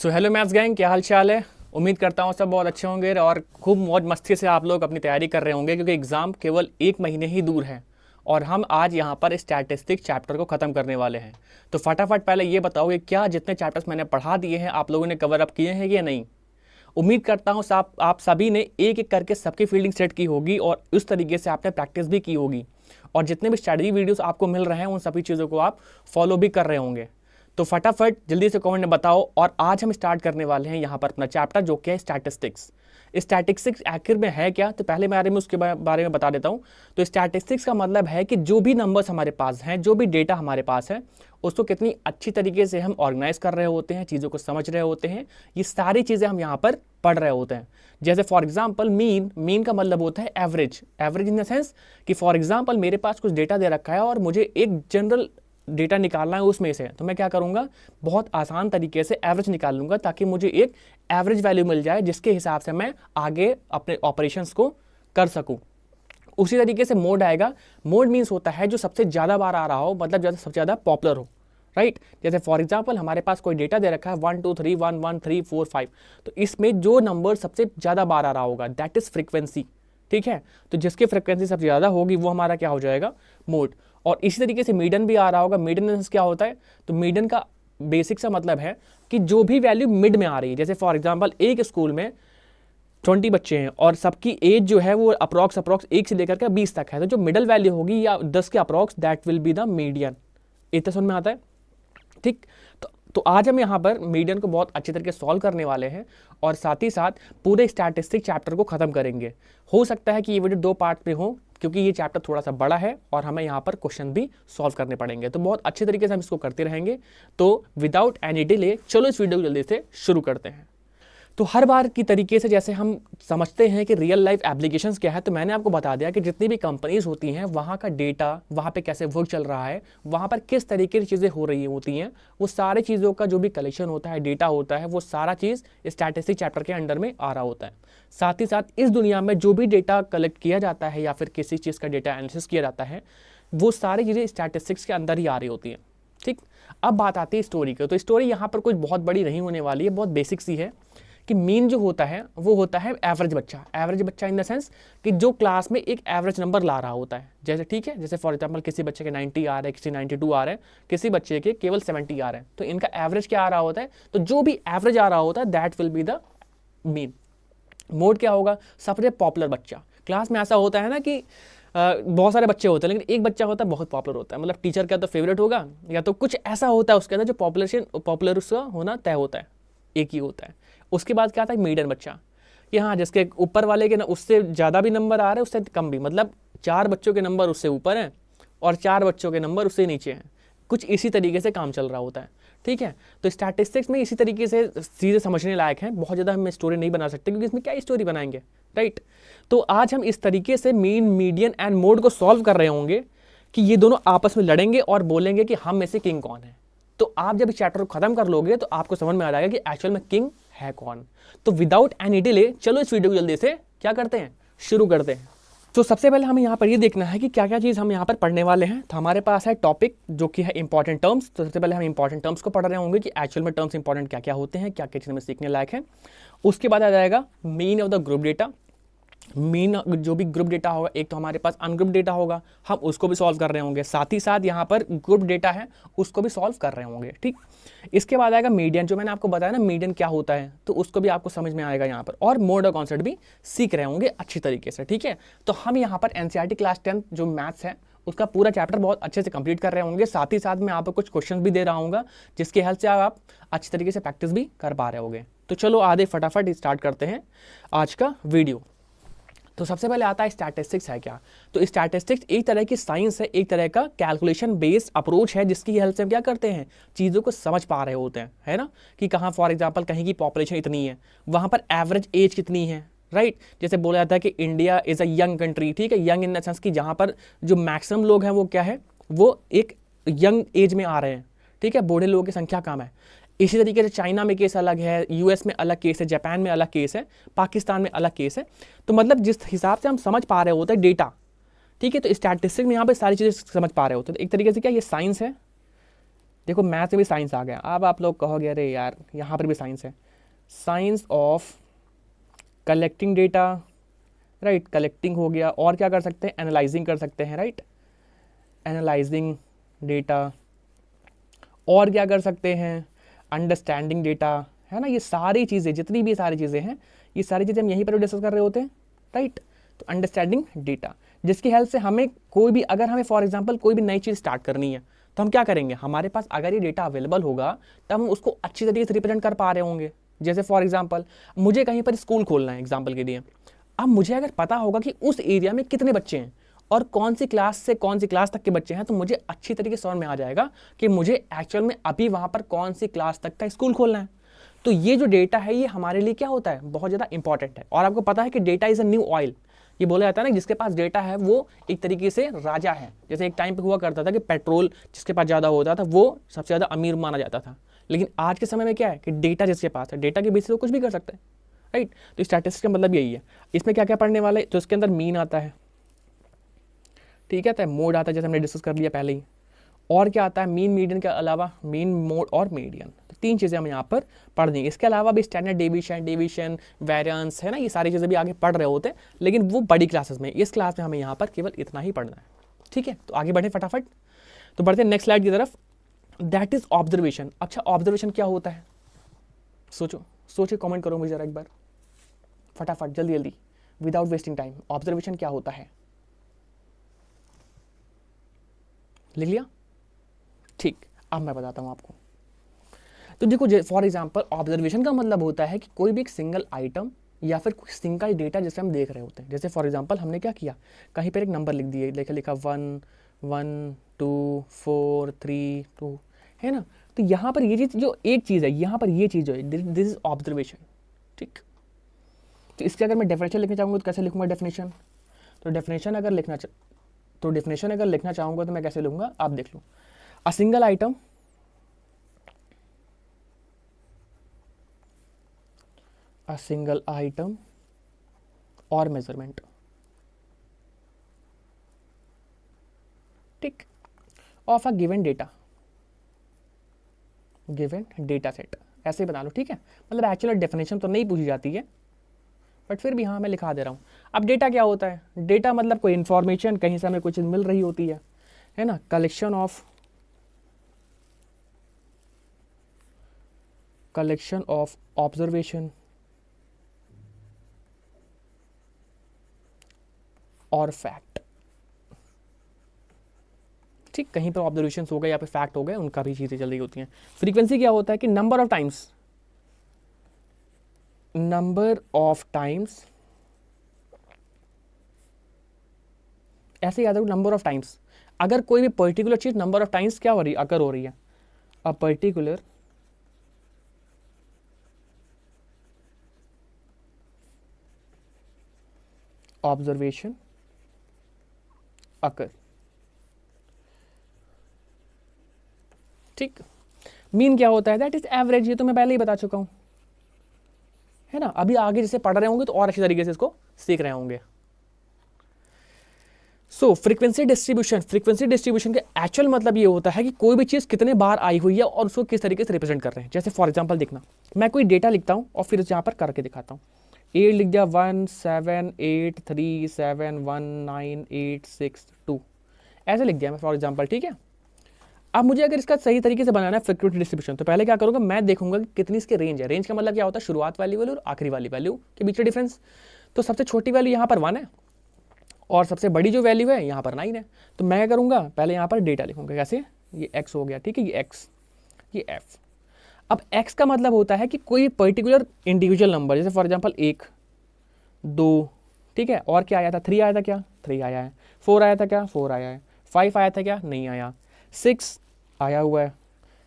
Hello maths gang, क्या हाल चाल है। उम्मीद करता हूँ सब बहुत अच्छे होंगे और खूब मौज मस्ती से आप लोग अपनी तैयारी कर रहे होंगे, क्योंकि एग्ज़ाम केवल 1 महीने ही दूर है और हम आज यहाँ पर स्टैटिस्टिक्स चैप्टर को ख़त्म करने वाले हैं। तो फटाफट पहले ये बताओ कि क्या जितने चैप्टर्स मैंने पढ़ा दिए हैं आप लोगों ने कवर अप किए हैं या नहीं। उम्मीद करता हूँ आप सभी ने एक एक करके सबकी फील्डिंग सेट की होगी और उस तरीके से आपने प्रैक्टिस भी की होगी, और जितने भी स्टडी वीडियोस आपको मिल रहे हैं उन सभी चीज़ों को आप फॉलो भी कर रहे होंगे। तो फटाफट जल्दी से कमेंट में बताओ। और आज हम स्टार्ट करने वाले हैं यहाँ पर अपना चैप्टर, जो कि है स्टैटिस्टिक्स। स्टैटिस्टिक्स आखिर में है क्या, तो पहले बारे में उसके बारे में बता देता हूँ। तो स्टैटिस्टिक्स का मतलब है कि जो भी नंबर्स हमारे पास हैं, जो भी डेटा हमारे पास है, उसको कितनी अच्छी तरीके से हम ऑर्गेनाइज कर रहे होते हैं, चीज़ों को समझ रहे होते हैं, ये सारी चीज़ें हम यहाँ पर पढ़ रहे होते हैं। जैसे फॉर एग्जांपल मीन का मतलब होता है एवरेज इन द सेंस कि फॉर एग्जांपल मेरे पास कुछ डेटा दे रखा है और मुझे एक जनरल डेटा निकालना है उसमें से, तो मैं क्या करूंगा, बहुत आसान तरीके से एवरेज निकाल लूंगा ताकि मुझे एक एवरेज वैल्यू मिल जाए जिसके हिसाब से मैं आगे अपने ऑपरेशंस को कर सकूं। उसी तरीके से मोड आएगा। मोड मीन्स होता है जो सबसे ज़्यादा बार आ रहा हो, मतलब जैसे सबसे ज़्यादा पॉपुलर हो, राइट। जैसे फॉर एग्जांपल हमारे पास कोई डेटा दे रखा है 1 2 3 1 1 3 4 5, तो इसमें जो नंबर सबसे ज़्यादा बार आ रहा होगा दैट इज फ्रीक्वेंसी, ठीक है। तो जिसकी फ्रीक्वेंसी सबसे ज़्यादा होगी वो हमारा क्या हो जाएगा, मोड। और इसी तरीके से मीडियन भी आ रहा होगा। मीडियन क्या होता है, तो मीडियन का बेसिक सा मतलब है कि जो भी वैल्यू मिड में आ रही है। जैसे फॉर एग्जांपल एक स्कूल में 20 बच्चे हैं और सबकी एज जो है वो अप्रॉक्स 1 से लेकर के 20 तक है, तो जो मिडल वैल्यू होगी या 10 के approx, that will be the median. इतना समझ में आता है, ठीक। तो आज हम यहाँ पर मीडियन को बहुत अच्छी तरीके से सॉल्व करने वाले हैं और साथ ही साथ पूरे स्टैटिस्टिक्स चैप्टर को खत्म करेंगे। हो सकता है कि ये वीडियो 2 पार्ट में हो, क्योंकि ये चैप्टर थोड़ा सा बड़ा है और हमें यहाँ पर क्वेश्चन भी सॉल्व करने पड़ेंगे, तो बहुत अच्छे तरीके से हम इसको करते रहेंगे। तो विदाउट एनी डिले चलो इस वीडियो को जल्दी से शुरू करते हैं। तो हर बार की तरीके से जैसे हम समझते हैं कि रियल लाइफ एप्लीकेशंस क्या है, तो मैंने आपको बता दिया कि जितनी भी कंपनीज होती हैं वहाँ का डेटा, वहाँ पे कैसे वर्क चल रहा है, वहाँ पर किस तरीके की चीज़ें हो रही होती हैं, वो सारी चीज़ों का जो भी कलेक्शन होता है, डेटा होता है, वो सारा चीज़ स्टैटिस्टिक्स चैप्टर के अंडर में आ रहा होता है। साथ ही साथ इस दुनिया में जो भी डेटा कलेक्ट किया जाता है या फिर किसी चीज़ का डेटा एनालिसिस किया जाता है, वो सारी चीज़ें स्टैटिस्टिक्स के अंदर ही आ रही होती हैं, ठीक। अब बात आती है स्टोरी की। तो स्टोरी यहाँ पर कुछ बहुत बड़ी नहीं होने वाली है, बहुत बेसिक सी है कि मीन जो होता है वो होता है एवरेज बच्चा इन द सेंस कि जो क्लास में एक एवरेज नंबर ला रहा होता है। जैसे ठीक है, जैसे फॉर एग्जांपल किसी बच्चे के 90 आ रहे हैं, किसी 92 आ रहे हैं, किसी बच्चे के केवल 70 आ रहे हैं, तो इनका एवरेज क्या आ रहा होता है, तो जो भी एवरेज आ रहा होता है that will be the mean. Mode क्या होगा, सबसे पॉपुलर बच्चा। क्लास में ऐसा होता है ना कि बहुत सारे बच्चे होते हैं लेकिन एक बच्चा होता है बहुत पॉपुलर होता है, मतलब टीचर का तो फेवरेट होगा या तो कुछ ऐसा होता है उसके अंदर जो पॉपुलर उसका होना तय होता है, एक ही होता है। उसके बाद क्या आता है, मीडियन बच्चा, कि हाँ जिसके ऊपर वाले के ना उससे ज़्यादा भी नंबर आ रहे हैं, उससे कम भी, मतलब 4 बच्चों के नंबर उससे ऊपर हैं और 4 बच्चों के नंबर उससे नीचे हैं, कुछ इसी तरीके से काम चल रहा होता है, ठीक है। तो स्टैटिस्टिक्स में इसी तरीके से चीज़ें समझने लायक हैं। बहुत ज़्यादा हम स्टोरी नहीं बना सकते क्योंकि इसमें क्या स्टोरी बनाएंगे, राइट। तो आज हम इस तरीके से मीन, मीडियन एंड मोड को सॉल्व कर रहे होंगे कि ये दोनों आपस में लड़ेंगे और बोलेंगे कि हम में से किंग कौन है। तो आप जब इस चैप्टर को खत्म कर लोगे तो आपको समझ में आ जाएगा कि एक्चुअल में किंग है कौन। तो विदाउट एनी डिले चलो इस वीडियो को जल्दी से क्या करते हैं, शुरू करते हैं। तो सबसे पहले हमें यहाँ पर ये देखना है कि क्या क्या चीज़ हम यहाँ पर पढ़ने वाले हैं। तो हमारे पास है टॉपिक जो कि है इंपॉर्टेंट टर्म्स। तो सबसे पहले हम इंपॉर्टेंट टर्म्स को पढ़ रहे होंगे कि एक्चुअल में टर्म्स इंपॉर्टेंट क्या क्या होते हैं, क्या क्या चीज़ में सीखने लायक है। उसके बाद आ जाएगा mean of the group data. Mean जो भी ग्रुप डेटा होगा, एक तो हमारे पास अनग्रुप डेटा होगा, हम उसको भी सॉल्व कर रहे होंगे, साथ ही साथ यहाँ पर ग्रुप डेटा है उसको भी सॉल्व कर रहे होंगे, ठीक। इसके बाद आएगा मीडियन, जो मैंने आपको बताया ना मीडियन क्या होता है, तो उसको भी आपको समझ में आएगा यहाँ पर, और मोड और कॉन्सेप्ट भी सीख रहे होंगे अच्छी तरीके से, ठीक है। तो हम यहाँ पर एनसीईआरटी क्लास 10 जो मैथ्स है उसका पूरा चैप्टर बहुत अच्छे से कंप्लीट कर रहे होंगे। साथ ही साथ मैं यहाँ पर कुछ क्वेश्चन भी दे रहा हूँ जिसकी हेल्प से आप अच्छी तरीके से प्रैक्टिस भी कर पा रहे होंगे। तो चलो आधे फटाफट स्टार्ट करते हैं आज का वीडियो। तो सबसे पहले आता है स्टैटिस्टिक्स है क्या। तो स्टैटिस्टिक्स एक तरह की साइंस है, एक तरह का कैलकुलेशन बेस्ड अप्रोच है जिसकी हेल्प से हम क्या करते हैं, चीज़ों को समझ पा रहे होते हैं, है ना। कि कहाँ फॉर एग्जांपल कहीं की पॉपुलेशन इतनी है, वहाँ पर एवरेज एज कितनी है, राइट। जैसे बोला जाता है कि India is a young country, ठीक है। यंग इन द सेंस कि जहाँ पर जो मैक्सिमम लोग हैं वो क्या है, वो एक यंग एज में आ रहे हैं, ठीक है। बूढ़े लोगों की संख्या कम है। इसी तरीके से चाइना में केस अलग है, यूएस में अलग केस है, जापान में अलग केस है, पाकिस्तान में अलग केस है। तो मतलब जिस हिसाब से हम समझ पा रहे होते हैं डेटा, ठीक है। तो स्टैटिस्टिक्स में यहाँ पे सारी चीज़ें समझ पा रहे होते हैं। तो एक तरीके से क्या ये साइंस है, देखो मैथ में भी साइंस आ गया। अब आप लोग कहोगे अरे यार यहाँ पर भी साइंस है। Science of collecting data, right, collecting हो गया। और क्या कर सकते हैं, एनालाइजिंग कर सकते हैं, राइट, एनालाइजिंग डेटा। और क्या कर सकते हैं, अंडरस्टैंडिंग डेटा, है ना। ये सारी चीज़ें, जितनी भी सारी चीज़ें हैं, ये सारी चीज़ें हम यहीं पर डिस्कस कर रहे होते हैं, राइट। तो अंडरस्टैंडिंग डेटा, जिसकी हेल्प से हमें कोई भी, अगर हमें फॉर एग्जांपल कोई भी नई चीज़ स्टार्ट करनी है, तो हम क्या करेंगे, हमारे पास अगर ये डेटा अवेलेबल होगा तब हम उसको अच्छी तरीके से रिप्रेजेंट कर पा रहे होंगे। जैसे फॉर एग्जांपल मुझे कहीं पर स्कूल खोलना है एग्जांपल के लिए, अब मुझे अगर पता होगा कि उस एरिया में कितने बच्चे हैं और कौन सी क्लास से कौन सी क्लास तक के बच्चे हैं, तो मुझे अच्छी तरीके से समझ में आ जाएगा कि मुझे एक्चुअल में अभी वहाँ पर कौन सी क्लास तक का स्कूल खोलना है। तो ये जो डेटा है ये हमारे लिए क्या होता है, बहुत ज़्यादा इंपॉर्टेंट है। और आपको पता है कि data is a new oil, ये बोला जाता है ना, जिसके पास डेटा है वो एक तरीके से राजा है। जैसे एक टाइम पे हुआ करता था कि पेट्रोल जिसके पास ज़्यादा होता था वो सबसे ज़्यादा अमीर माना जाता था, लेकिन आज के समय में क्या है कि डेटा जिसके पास है, डेटा के बेसिस पे वो कुछ भी कर सकता है, राइट। तो स्टैटिस्टिक्स का मतलब यही है। इसमें क्या क्या पढ़ने वाले, तो इसके अंदर मीन आता है, ठीक है, तो मोड आता है जैसे हमने डिस्कस कर लिया पहले ही। और क्या आता है, मीन, मीडियन के अलावा, मीन, मोड और मीडियन, तो तीन चीज़ें हम यहाँ पर पढ़ देंगे। इसके अलावा भी स्टैंडर्ड डेविएशन, वेरिएंस, है ना, ये सारी चीज़ें भी आगे पढ़ रहे होते हैं, लेकिन वो बड़ी क्लासेस में। इस क्लास में हमें यहाँ पर केवल इतना ही पढ़ना है, ठीक है। तो आगे बढ़े फटाफट, तो बढ़ते हैं नेक्स्ट स्लाइड की तरफ। That is observation. अच्छा, ऑब्जर्वेशन क्या होता है, सोचो सोचे, कमेंट करो मुझे जरा एक बार फटाफट, जल्दी जल्दी, विदाउट वेस्टिंग टाइम। ऑब्जर्वेशन क्या होता है, लिख लिया, ठीक। अब मैं बताता हूँ आपको। तो देखो, फॉर एग्जांपल ऑब्जर्वेशन का मतलब होता है कि कोई भी एक सिंगल आइटम या फिर कोई सिंगल डेटा जिसे हम देख रहे होते हैं। जैसे फॉर एग्जांपल हमने क्या किया, कहीं पर एक नंबर लिख दिए, लिखा 1 1 2 4 3 2, है ना। तो यहाँ पर ये चीज़ जो एक चीज़ है, यहाँ पर ये चीज़ जो है, दिस इज ऑब्जर्वेशन, ठीक। तो इसके अगर मैं डेफिनेशन लिखना चाहूँगा तो कैसे लिखूँगा डेफिनेशन, तो डेफिनेशन अगर लिखना चाहूँगा तो मैं कैसे लिखूँगा, आप देख लो। A single item, a single item or measurement, ठीक, of a given data set, ऐसे ही बना लो, ठीक है। मतलब एक्चुअल डेफिनेशन तो नहीं पूछी जाती है, बट फिर भी हाँ मैं लिखा दे रहा हूँ। अब डेटा क्या होता है, डेटा मतलब कोई इंफॉर्मेशन, कहीं से हमें कुछ मिल रही होती है ना। कलेक्शन ऑफ ऑब्जर्वेशन और फैक्ट, ठीक। कहीं पर ऑब्जर्वेशन हो गए या फिर फैक्ट हो गए, उनका भी चीज़ें चल रही होती हैं। फ्रीक्वेंसी क्या होता है कि नंबर ऑफ टाइम्स, ऐसे याद रखो, नंबर ऑफ टाइम्स। अगर कोई भी पर्टिकुलर चीज नंबर ऑफ टाइम्स क्या हो रही है, अकर हो रही है, अ पर्टिकुलर ऑब्जर्वेशन अकर, ठीक। मीन क्या होता है, दैट इज एवरेज, ये तो मैं पहले ही बता चुका हूं, है ना। अभी आगे जैसे पढ़ रहे होंगे तो और अच्छी तरीके से इसको सीख रहे होंगे। सो फ्रीक्वेंसी डिस्ट्रीब्यूशन का एक्चुअल मतलब ये होता है कि कोई भी चीज़ कितने बार आई हुई है और उसको किस तरीके से रिप्रेजेंट कर रहे हैं। जैसे फॉर एग्जांपल देखना, मैं कोई डेटा लिखता हूँ और फिर यहाँ पर करके दिखाता हूँ। 8 लिख दिया, 1 7 8 3 7 1 9 8 6 2, ऐसे लिख दिया मैं फॉर एग्जाम्पल, ठीक है। अब मुझे अगर इसका सही तरीके से बनाना है फ्रीक्वेंसी डिस्ट्रीब्यूशन, तो पहले क्या करूँगा, मैं देखूंगा कि कितनी इसकी रेंज है। रेंज का मतलब क्या होता है, शुरुआत वाली वैल्यू और आखिरी वाली वैल्यू के बीच का डिफरेंस। तो सबसे छोटी वैल्यू यहाँ पर 1 है और सबसे बड़ी जो वैल्यू है यहाँ पर 9 है। तो मैं क्या करूँगा, पहले यहाँ पर डेटा लिखूंगा, कैसे, ये x हो गया, ठीक है, ये x, ये f। अब x का मतलब होता है कि कोई पर्टिकुलर इंडिविजुअल नंबर, जैसे फॉर एग्जांपल 1 2, ठीक है। और क्या आया था, 3 आया था, क्या 3 आया है। 4 आया था, क्या 4 आया है। 5 आया था, क्या नहीं आया। 6 आया हुआ है।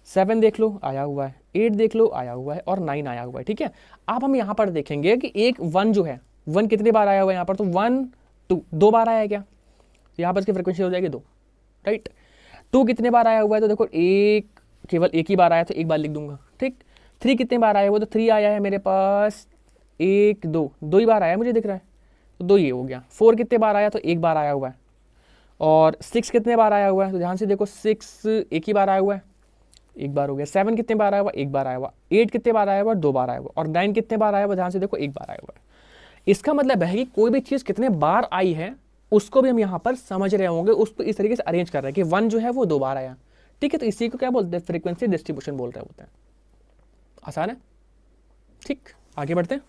7 देख लो आया हुआ है। 8 देख लो आया हुआ है और 9 आया हुआ है, ठीक है। अब हम यहाँ पर देखेंगे कि एक 1 जो है, 1 कितने बार आया हुआ है यहाँ पर, तो 1 2 2 बार आया है क्या, यहाँ पर इसकी फ्रिक्वेंसी हो जाएगी 2, राइट। 2 कितने बार आया हुआ है, तो देखो केवल एक ही बार आया तो एक बार लिख दूंगा, ठीक। 3 कितने बार आया हुआ, तो 3 आया है मेरे पास, 1 2 2 ही बार आया मुझे दिख रहा है, तो 2 ये हो गया। 4 कितने बार आया, तो एक बार आया हुआ है। और 6 कितने बार आया हुआ है, तो ध्यान से देखो 6 एक ही बार आया हुआ है, एक बार हो गया। 7 कितने बार आया हुआ, एक बार आया हुआ। 8 कितने बार आया हुआ, 2 बार आया हुआ। और 9 कितने बार आया हुआ, ध्यान से देखो, एक बार आया हुआ है। इसका मतलब है कि कोई भी चीज़ कितने बार आई है उसको भी हम यहाँ पर समझ रहे होंगे, उसको इस तरीके से अरेंज कर रहे हैं कि 1 जो है वो 2 बार आया। ठीक है, तो इसी को क्या बोलते हैं, फ्रीक्वेंसी डिस्ट्रीब्यूशन बोल रहे होते हैं। आसान है। ठीक, आगे बढ़ते हैं।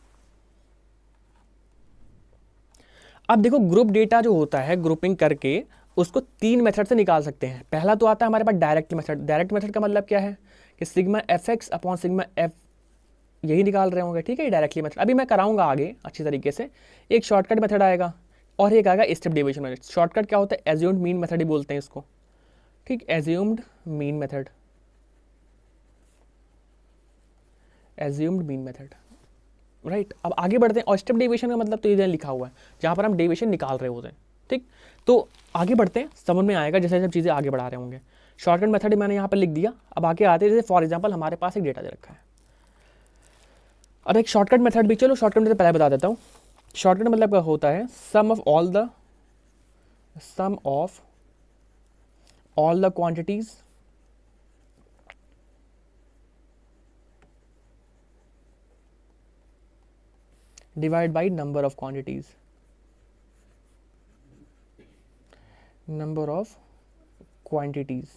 अब देखो, ग्रुप डेटा जो होता है, ग्रुपिंग करके उसको 3 मेथड से निकाल सकते हैं। पहला तो आता है हमारे पास डायरेक्ट मेथड। डायरेक्ट मेथड का मतलब क्या है कि sigma F x upon sigma F, यही निकाल रहे होंगे। ठीक है, डायरेक्टली मेथड अभी मैं कराऊंगा आगे अच्छी तरीके से। एक शॉर्टकट मेथड आएगा और एक आएगा स्टेप डेविएशन मेथड। शॉर्टकट क्या होता है, एज्यूम्ड मीन मेथड ही बोलते हैं इसको। ठीक, assumed mean method, assumed mean method, right. अब आगे बढ़ते हैं। और स्टेप डेविएशन का मतलब तो इधर लिखा हुआ है जहाँ पर हम डेविएशन निकाल रहे होते हैं। ठीक, तो आगे बढ़ते हैं, समझ में आएगा जैसे जब चीज़ें आगे बढ़ा रहे होंगे। शॉर्टकट मेथड मैंने यहाँ पर लिख दिया। अब आगे आते हैं, जैसे फॉर एग्जाम्पल हमारे पास एक डेटा दे रखा है और एक शॉर्टकट मेथड भी, चलो शॉर्टकट मेथड पहले बता देता हूँ। शॉर्टकट मतलब क्या होता है, sum of all the quantities divide by number of quantities, number of quantities.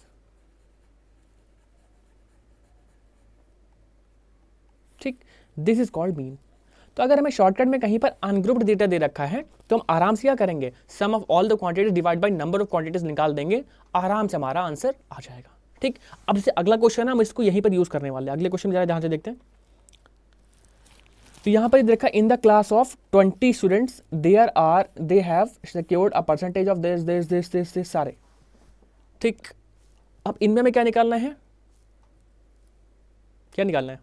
ठीक, दिस इज कॉल्ड मीन। तो अगर हमें शॉर्टकट में कहीं पर अनग्रुप्ड डेटा दे रखा है तो हम आराम से क्या करेंगे, sum of all the quantities divide by number of quantities निकाल देंगे, आराम से हमारा आंसर आ जाएगा। ठीक, अब जैसे अगला क्वेश्चन है, हम इसको यहीं पर यूज करने वाले हैं। अगले क्वेश्चन जरा ध्यान से देखते हैं। तो यहाँ पर देखा, in the class of 20 students they have secured a percentage of this सारे। ठीक, अब इनमें हमें क्या निकालना है, क्या निकालना है,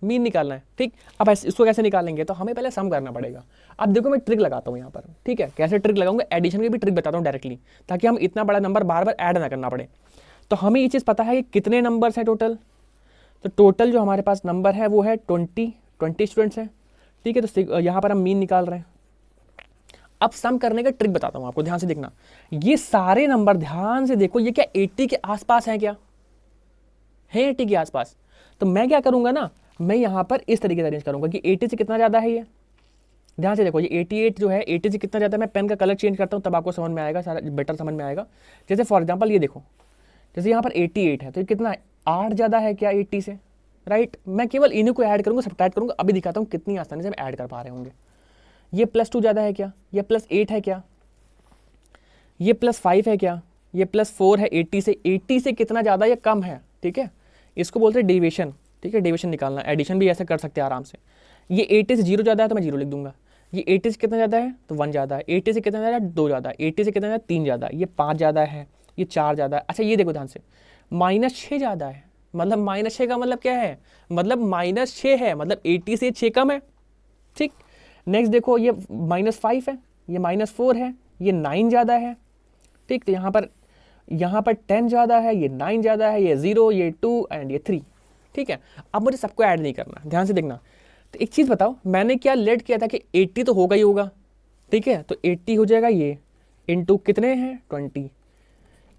मीन निकालना है। ठीक, अब इसको कैसे निकालेंगे, तो हमें पहले सम करना पड़ेगा। अब देखो, मैं ट्रिक लगाता हूँ यहाँ पर। ठीक है, कैसे ट्रिक लगाऊंगा, एडिशन की भी ट्रिक बताता हूँ डायरेक्टली, ताकि हम इतना बड़ा नंबर बार बार ऐड ना करना पड़े। तो हमें ये चीज़ पता है कि कितने नंबर्स हैं टोटल। तो टोटल जो हमारे पास नंबर है वो है 20 स्टूडेंट्स हैं। ठीक है, तो यहाँ पर हम मीन निकाल रहे हैं। अब सम करने का ट्रिक बताता हूँ आपको, ध्यान से देखना। ये सारे नंबर ध्यान से देखो, ये क्या 80 के आसपास हैं, क्या है 80 के आसपास। तो मैं क्या करूँगा ना, मैं यहाँ पर इस तरीके से अरेंज करूँगा कि 80 से कितना ज़्यादा है ये। ध्यान से देखो, ये 88 जो है 80 से कितना ज़्यादा है। मैं पेन का कलर चेंज करता हूँ तब आपको समझ में आएगा, सारा बेटर समझ में आएगा। जैसे फॉर एग्जांपल ये देखो, जैसे यहाँ पर 88 है तो ये कितना है, 8 ज़्यादा है क्या 80 से, राइट। मैं केवल इन्हीं को ऐड करूँगा, सब्ट्रैक्ट करूँगा। अभी दिखाता हूँ कितनी आसानी से हम ऐड कर पा रहे होंगे। ये +2 ज़्यादा है क्या, ये +8 है क्या, ये +5 है क्या, ये +4 है 80 से। 80 से कितना ज़्यादा या कम है। ठीक है, इसको बोलते हैं डेविएशन। ठीक है, डेविएशन निकालना। एडिशन भी ऐसे कर सकते हैं आराम से। ये 80 से 0 ज़्यादा है तो मैं 0 लिख दूंगा। ये 80 से कितना ज़्यादा है तो 1 ज़्यादा है। 80 से कितना ज़्यादा है 2 ज़्यादा है। 80 से कितना ज़्यादा 3 ज़्यादा है। ये 5 ज़्यादा है, ये 4 ज़्यादा है। अच्छा, ये देखो ध्यान से, -6 ज़्यादा है। मतलब -6 का मतलब क्या है, मतलब -6 है, मतलब 80 से 6 कम है। ठीक, नेक्स्ट देखो, ये -5 है, ये -4 है, ये 9 ज़्यादा है। ठीक, तो यहाँ पर 10 ज़्यादा है, ये 9 ज़्यादा है, ये 0, ये 2 एंड ये 3। ठीक है, अब मुझे सबको ऐड नहीं करना, ध्यान से देखना। तो एक चीज़ बताओ, मैंने क्या लेट किया था कि 80 तो होगा ही होगा। ठीक है, तो 80 हो जाएगा ये, इंटू कितने हैं 20।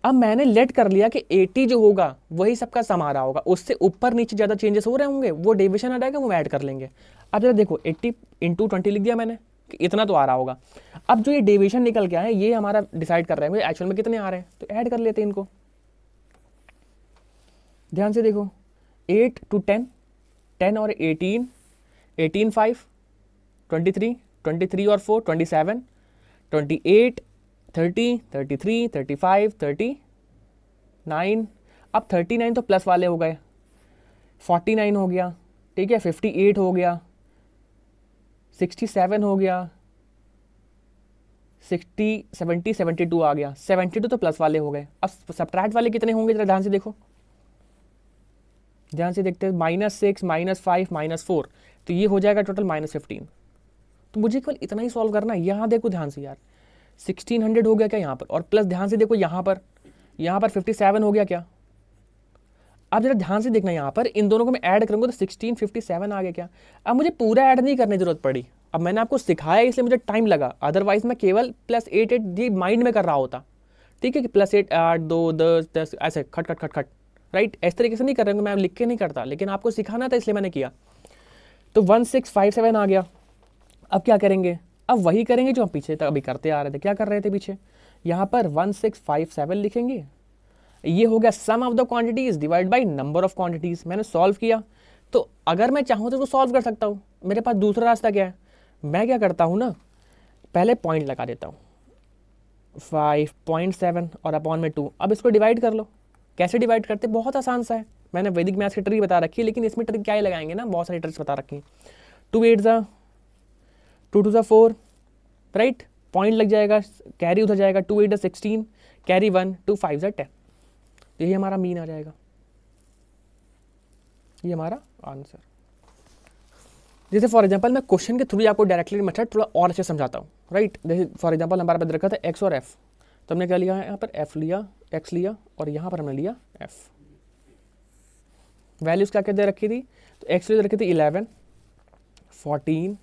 अब मैंने लेट कर लिया कि 80 जो होगा वही सबका सम आ रहा होगा, उससे ऊपर नीचे ज़्यादा चेंजेस हो रहे होंगे, वो डेविएशन आ जाएगा, वो ऐड कर लेंगे। अब जरा देखो, 80 इंटू 20 लिख दिया मैंने कि इतना तो आ रहा होगा। अब जो ये डेविएशन निकल के आया है, ये हमारा डिसाइड कर रहे हैं एक्चुअल में कितने आ रहे हैं, तो ऐड कर लेते हैं इनको। ध्यान से देखो, 8 to 10, 10 और 18, 18 5, 23, 23 और 4 27, 28, 30, 33, 35, 39। अब 39 तो प्लस वाले हो गए, 49 हो गया। ठीक है, 58 हो गया, 67 हो गया, 60, 70, 72 आ गया। 72 तो प्लस वाले हो गए। अब सब्ट्रैक्ट वाले कितने होंगे जरा ध्यान से देखो, ध्यान से देखते हैं। -6, -5, -4, तो ये हो जाएगा टोटल -15। तो मुझे केवल इतना ही सॉल्व करना है। यहाँ देखो ध्यान से यार, 1600 हो गया क्या यहाँ पर, और प्लस ध्यान से देखो यहाँ पर 57 हो गया क्या। अब जरा ध्यान से देखना, यहाँ पर इन दोनों को मैं ऐड करूँगा तो 1657 आ गया क्या। अब मुझे पूरा ऐड नहीं करने की जरूरत पड़ी। अब मैंने आपको सिखाया इसलिए मुझे टाइम लगा, अदरवाइज मैं केवल +8 8 जी माइंड में कर रहा होता। ठीक है, कि +8 8 2 10 10 ऐसे खट खट खट खट, राइट। इस तरीके से नहीं कर रहे मैं लिख के नहीं करता, लेकिन आपको सिखाना था इसलिए मैंने किया। तो 1657 आ गया। अब क्या करेंगे, अब वही करेंगे जो हम पीछे तक अभी करते आ रहे थे। क्या कर रहे थे पीछे, यहाँ पर 1657 लिखेंगे, ये हो गया sum of the quantities divide by number of quantities. मैंने सॉल्व किया, तो अगर मैं चाहूँ तो सॉल्व कर सकता हूँ। मेरे पास दूसरा रास्ता क्या है, मैं क्या करता हूँ ना, पहले पॉइंट लगा देता हूँ 5.7 और अपॉन में 2। अब इसको डिवाइड कर लो। कैसे डिवाइड करते, बहुत आसान सा है। मैंने वैदिक मैथ्स की ट्रिक बता रखी है, लेकिन इसमें ट्रिक क्या ही लगाएंगे ना, बहुत सारी ट्रिक्स बता रखी है। 2 8 ज़ा 2 2 ज़ा 4, राइट। पॉइंट लग जाएगा, कैरी उधर जाएगा, 2 8 ज़ा 16, कैरी 1, 2 5 ज़ा 10। यही हमारा मीन आ जाएगा, ये हमारा आंसर। जैसे फॉर एग्जांपल मैं क्वेश्चन के थ्रू आपको डायरेक्टली मेथड थोड़ा और अच्छे समझाता हूँ, राइट। जैसे फॉर एग्जांपल हमारे पास रखा था एक्स और एफ, तो हमने क्या लिया है, यहाँ पर एफ लिया, एक्स लिया, और यहाँ पर हमने लिया एफ। वैल्यूज क्या क्या दे रखी थी, तो एक्स दे रखी थी 11, 14,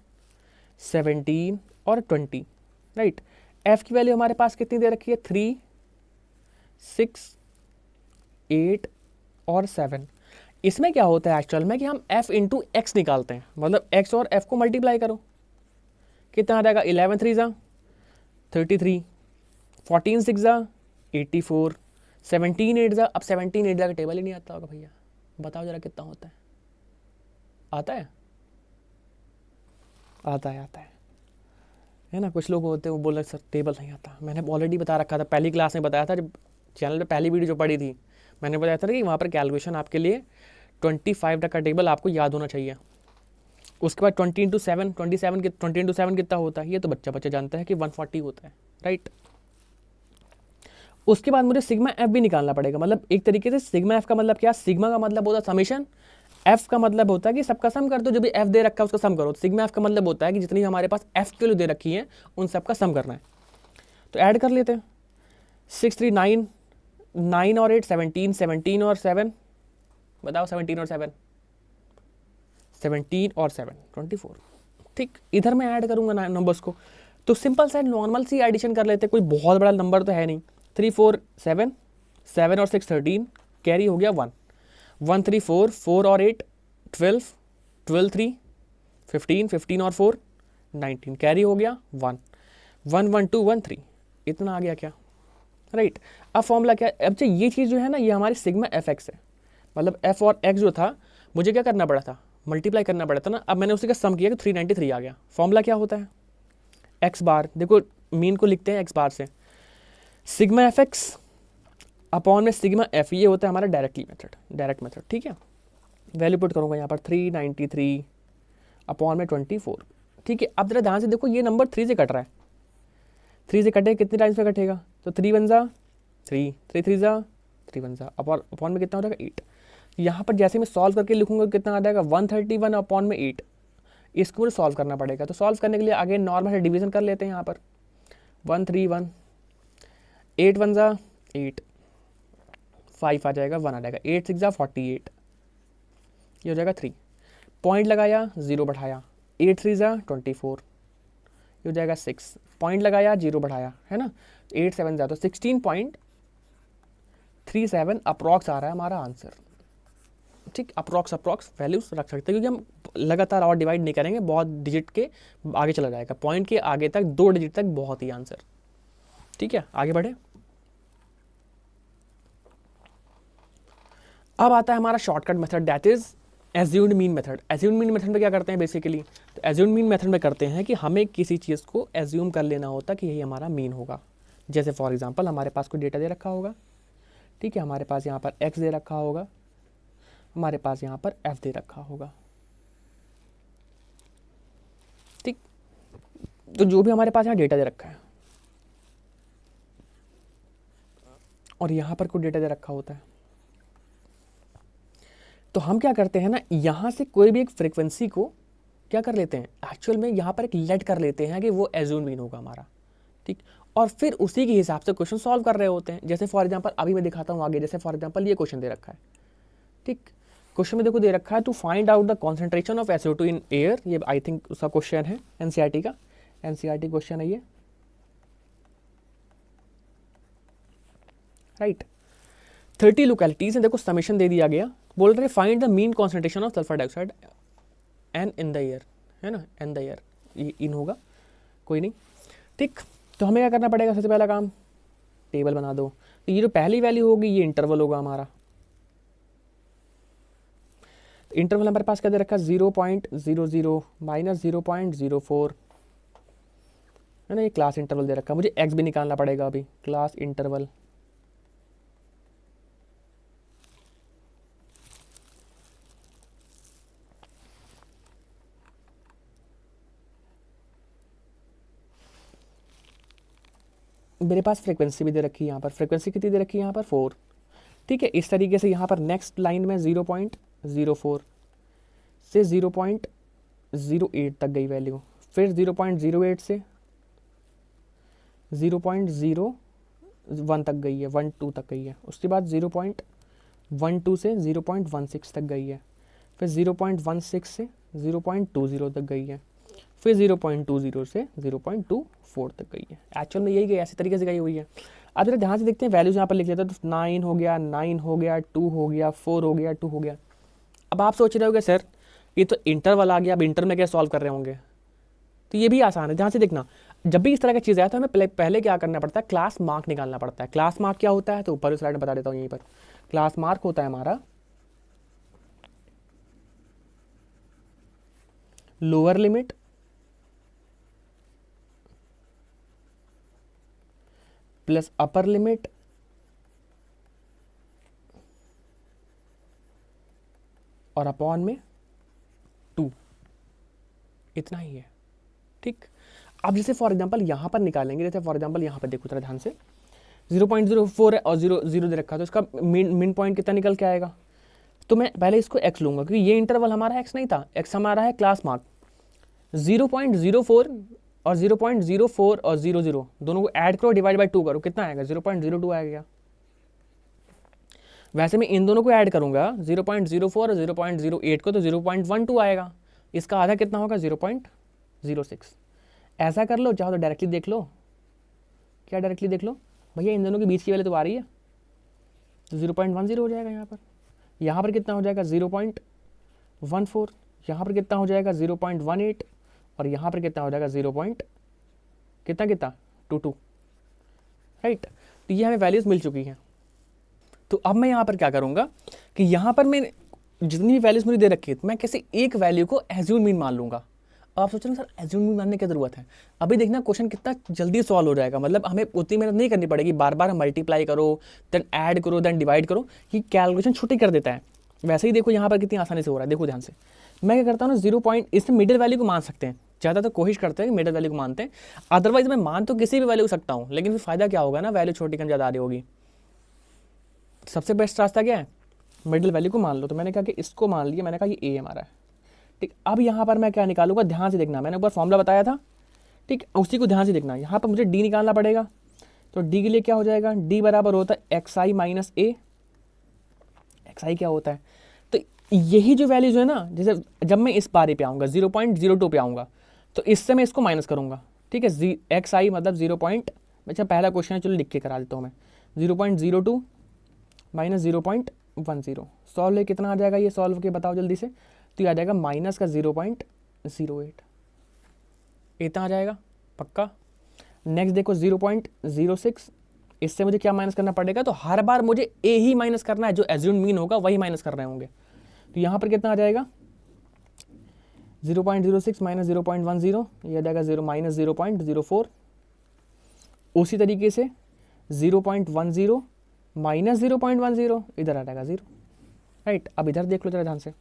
17 और 20, राइट। एफ की वैल्यू हमारे पास कितनी दे रखी है, 3, 6, 8 और 7। इसमें क्या होता है एक्चुअल में कि हम f इंटू एक्स निकालते हैं, मतलब x और f को मल्टीप्लाई करो, कितना आ जाएगा, 11 3 ज़ा 33, 14 6 ज़ा 84, 17 8 ज़ा, अब 17 8 ज़ा का टेबल ही नहीं आता होगा भैया, बताओ जरा कितना होता है, आता है, आता है ना। कुछ लोग होते हैं वो बोल रहे सर टेबल नहीं आता। मैंने ऑलरेडी बता रखा था, पहली क्लास में बताया था, जब चैनल पे पहली वीडियो जो पढ़ी थी, मैंने बताया था कि वहाँ पर कैलकुलेशन आपके लिए 25 तक का टेबल आपको याद होना चाहिए। उसके बाद 20 इंटू 7, 20 इंटू 7 कितना होता है, ये तो बच्चा जानता है कि 140 होता है, राइट। उसके बाद मुझे सिग्मा एफ भी निकालना पड़ेगा। मतलब एक तरीके से सिग्मा एफ का मतलब क्या, सिग्मा का मतलब होता है समीशन, एफ का मतलब होता है कि सबका सम कर दो, जो भी एफ दे रखा है उसका सम करो। सिग्मा एफ का मतलब होता है कि जितनी हमारे पास एफ की वैल्यू दे रखी है उन सबका सम करना है। तो ऐड कर लेते हैं, 6 3 9, 9 और 8 17, 17 और 7, बताओ 17 और 7, 17 और 7 24, ठीक। इधर मैं ऐड करूंगा नंबर्स को, तो सिंपल सा नॉर्मल सी एडिशन कर लेते हैं, कोई बहुत बड़ा नंबर तो है नहीं। 3 4 7, 7 और 6 13, कैरी हो गया 1, 1 3 4, 4 और 8 12, 12 3 15, 15 और 4 19, कैरी हो गया 1, 1 1 2 1 3, इतना आ गया क्या, राइट। अब फॉर्मूला क्या, अब जो ये चीज़ जो है ना, ये हमारी सिग्मा एफ एक्स है। मतलब एफ और एक्स जो था मुझे क्या करना पड़ा था, मल्टीप्लाई करना पड़ा था ना। अब मैंने उसी का सम किया कि 393 आ गया। फॉर्मूला क्या होता है, एक्स बार, देखो मीन को लिखते हैं एक्स बार से, सिग्मा एफ एक्स अपॉन में सिग्मा एफ, ये होता है हमारा डायरेक्ट मेथड, ठीक है। वैल्यू पुट करूँगा यहाँ पर 393 अपॉन में 24, ठीक है। अब जरा ध्यान से देखो, ये नंबर 3 से कट रहा है, 3 से कटे कितने टाइम्स में कटेगा, तो 3 1 ज़ा 3, 3 3 ज़ा 3 1 ज़ा, अपॉन में कितना हो जाएगा 8। यहाँ पर जैसे मैं सॉल्व करके लिखूंगा कितना आ जाएगा 131 अपॉन में 8। इसको मुझे सॉल्व करना पड़ेगा, तो सॉल्व करने के लिए आगे नॉर्मल से डिवीजन कर लेते हैं। यहाँ पर 131, 8 1 ज़ा 8, 5 आ जाएगा, 1 आ जाएगा, 8 6 ज़ा 48, ये हो जाएगा 3। पॉइंट लगाया, 0 बढ़ाया, 8 3 ज़ा 24, ये हो जाएगा 6। पॉइंट लगाया, 0 बढ़ाया, है ना, 8 7 ज़ा, तो 16.37 अप्रॉक्स आ रहा है हमारा आंसर, ठीक। अप्रॉक्स वैल्यूज रख सकते हैं, क्योंकि हम लगातार और डिवाइड नहीं करेंगे, बहुत डिजिट के आगे चला जाएगा, पॉइंट के आगे तक 2 डिजिट तक बहुत ही आंसर, ठीक है। आगे बढ़े, अब आता है हमारा shortcut method, that is assumed mean method. Assumed mean method में क्या करते हैं बेसिकली, तो एज्यूम्ड मीन मेथड में करते हैं कि हमें किसी चीज़ को एज्यूम कर लेना होता कि यही हमारा मीन होगा। जैसे फॉर एग्जांपल हमारे पास कोई डेटा दे रखा होगा, ठीक है, हमारे पास यहाँ पर एक्स दे रखा होगा, हमारे पास यहाँ पर एफ दे रखा होगा, ठीक। तो जो भी हमारे पास यहाँ डेटा दे रखा है और यहाँ पर कोई डेटा दे रखा होता है, तो हम क्या करते हैं ना, यहाँ से कोई भी एक फ्रीक्वेंसी को क्या कर लेते हैं, एक्चुअल में यहाँ पर एक लेट कर लेते हैं कि वो एज्यूम मीन होगा हमारा, ठीक। और फिर उसी के हिसाब से क्वेश्चन सॉल्व कर रहे होते हैं। जैसे फॉर एग्जांपल अभी मैं दिखाता हूँ आगे, जैसे फॉर एग्जांपल ये क्वेश्चन दे रखा है, ठीक। क्वेश्चन में देखो दे रखा है to find out the concentration of SO2 in air, ये आई थिंक उसका क्वेश्चन है, NCERT का NCERT क्वेश्चन है ये, राइट। 30 लोकेलिटीज हैं, देखो समेशन दे दिया गया, बोल रहे find the mean concentration of sulphur dioxide एन इन द ईयर, है ना, एन द ईयर, ये इन होगा, कोई नहीं, ठीक। तो हमें क्या करना पड़ेगा, सबसे पहला काम टेबल बना दो। तो ये जो पहली वैल्यू होगी ये इंटरवल होगा हमारा, इंटरवल हमारे पास क्या दे रखा है 0.00 माइनस 0.04, है ना, ये क्लास इंटरवल दे रखा है। मुझे एक्स भी निकालना पड़ेगा अभी, क्लास इंटरवल मेरे पास फ्रीक्वेंसी भी दे रखी है यहाँ पर, फ्रीक्वेंसी कितनी दे रखी है यहाँ पर 4, ठीक है। इस तरीके से यहाँ पर नेक्स्ट लाइन में 0.04 से 0.08 तक गई वैल्यू, फिर 0.08 से 0.01 तक गई है, 12 तक गई है, उसके बाद 0.12 से 0.16 तक गई है, फिर 0.16 से 0.20 तक गई है, फिर 0.20 से 0.24 तक गई है। एक्चुअल में यही गई, ऐसे तरीके से गई हुई है। अब जरा ध्यान से देखते हैं, वैल्यूज यहाँ पर लिख लेते हैं, तो 9 हो गया, 9 हो गया, 2 हो गया, 4 हो गया, 2 हो गया। अब आप सोच रहे होगे सर ये तो इंटरवल आ गया, अब इंटर में क्या सॉल्व कर रहे होंगे, तो ये भी आसान है। ध्यान से देखना, जब भी इस तरह की चीज़ आया तो हमें पहले क्या करना पड़ता है, क्लास मार्क निकालना पड़ता है। क्लास मार्क क्या होता है, तो ऊपर स्लाइड में बता देता हूँ, यहीं पर क्लास मार्क होता है हमारा lower limit plus upper limit और अपॉन में 2, इतना ही है, ठीक। अब जैसे फॉर एग्जांपल यहाँ पर निकालेंगे, जैसे फॉर एग्जांपल यहाँ पर देखो थोड़ा ध्यान से, 0.04 है और 0 दे रखा है, तो इसका मिन पॉइंट कितना निकल के आएगा। तो मैं पहले इसको x लूँगा, क्योंकि ये इंटरवल हमारा x नहीं था, x हमारा है क्लास मार्क। 0.04 और 0.04 और 00 दोनों को ऐड करो, डिवाइड बाई 2 करो, कितना आएगा 0.02 आएगा। वैसे मैं इन दोनों को ऐड करूँगा 0.04 और 0.08 को, तो 0.12 आएगा। इसका आधा कितना होगा 0.06। ऐसा कर लो, चाहो तो डायरेक्टली देख लो। क्या डायरेक्टली देख लो भैया, इन दोनों के बीच की वैल्यू तो आ रही है, तो 0.10 हो जाएगा। यहाँ पर कितना हो जाएगा 0.14, यहाँ पर कितना हो जाएगा 0.18 और यहाँ पर कितना हो जाएगा 0.22, राइट। तो ये हमें वैल्यूज़ मिल चुकी हैं। तो अब मैं यहाँ पर क्या करूँगा कि यहाँ पर मैं जितनी भी वैल्यूज़ मुझे दे रखी है, मैं कैसे एक वैल्यू को एज्यूम मीन मान लूँगा। अब आप सोच रहे हैं सर एज्यूम मीन मानने की ज़रूरत है, अभी देखना क्वेश्चन कितना जल्दी सॉल्व हो जाएगा। मतलब हमें उतनी मेहनत नहीं करनी पड़ेगी, बार बार मल्टीप्लाई करो, देन ऐड करो, देन डिवाइड करो, ये कैलकुलेशन छोटी कर देता है। वैसे ही देखो यहाँ पर कितनी आसानी से हो रहा है, देखो ध्यान से। मैं क्या करता हूँ ना 0 पॉइंट, इसमें मिडिल वैल्यू को मान सकते हैं, ज़्यादा तो कोशिश करते हैं कि मिडिल वैल्यू को मानते हैं, अदरवाइज मैं मान तो किसी भी वैल्यू सकता हूँ, लेकिन फिर फायदा क्या होगा ना, वैल्यू छोटी कम ज़्यादा आ रही होगी। सबसे बेस्ट रास्ता क्या है, मिडिल वैल्यू को मान लो। तो मैंने कहा कि इसको मान लिया, मैंने कहा ये ए हमारा है, ठीक। अब यहाँ पर मैं क्या निकालूंगा, ध्यान से देखना, मैंने ऊपर फॉर्मूला बताया था, ठीक, उसी को ध्यान से देखना। यहाँ पर मुझे डी निकालना पड़ेगा, तो डी के लिए क्या हो जाएगा, डी बराबर होता है एक्स आई माइनस ए। एक्स आई क्या होता है, तो यही जो वैल्यूज है ना, जैसे जब मैं इस पारे पे आऊँगा 0.02 पे आऊँगा, तो इससे मैं इसको माइनस करूँगा, ठीक है। एक्स आई मतलब 0. अच्छा पहला क्वेश्चन है, चलो लिख के करा देता हूँ मैं, 0.02 माइनस 0.10। सॉल्व है कितना आ जाएगा, ये सॉल्व के बताओ जल्दी से। तो ये आ जाएगा माइनस का 0.08, इतना आ जाएगा पक्का। नेक्स्ट देखो 0.06, इससे मुझे क्या माइनस करना पड़ेगा, तो हर बार मुझे ए ही माइनस करना है, जो एज्यूम मीन होगा वही माइनस कर रहे होंगे। तो यहाँ पर कितना आ जाएगा 0.06 माइनस 0.10, ये आ जाएगा 0 माइनस 0.04। उसी तरीके से 0.10 माइनस 0.10, इधर आ जाएगा 0, राइट। अब इधर देख लो जरा ध्यान से,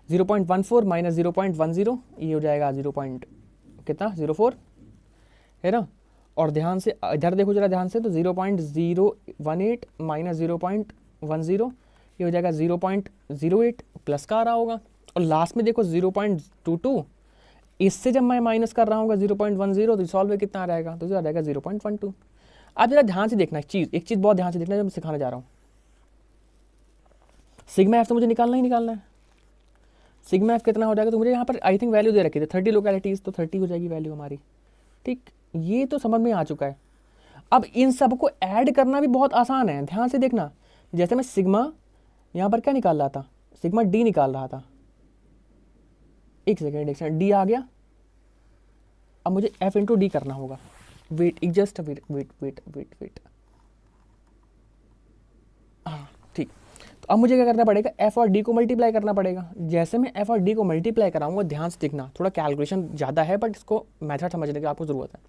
0.14 माइनस 0.10, ये हो जाएगा 0.04, है ना। और ध्यान से इधर देखो जरा ध्यान से, तो 0.018 माइनस 0.10, ये हो जाएगा 0.08, प्लस का आ रहा होगा। और लास्ट में देखो 0.22, इससे जब मैं माइनस कर रहा हूँ 0.10, तो सॉल्व कितना आ जाएगा, तो आ जाएगा 0.12। आप जरा ध्यान से देखना एक चीज़ बहुत ध्यान से देखना, जो मैं सिखाने जा रहा हूँ। सिग्मा एफ तो मुझे निकालना ही निकालना है। सिग्मा एफ कितना हो जाएगा, तो मुझे यहाँ पर आई थिंक वैल्यू दे रखी थी 30 लोकेलिटीज़, तो 30 हो जाएगी वैल्यू हमारी, ठीक। ये तो समझ में आ चुका है। अब इन सबको ऐड करना भी बहुत आसान है, ध्यान से देखना। जैसे मैं सिग्मा यहाँ पर क्या निकाल रहा था, सिग्मा डी निकाल रहा था, एक सेकेंड डी आ गया। अब मुझे एफ इंटू डी करना होगा। Wait just wait wait wait wait wait, हाँ ठीक। तो अब मुझे क्या करना पड़ेगा, एफ और डी को मल्टीप्लाई करना पड़ेगा। जैसे मैं एफ और डी को मल्टीप्लाई कराऊंगा, ध्यान से देखना, थोड़ा कैलकुलेशन ज़्यादा है बट इसको मेथड समझने की आपको ज़रूरत है।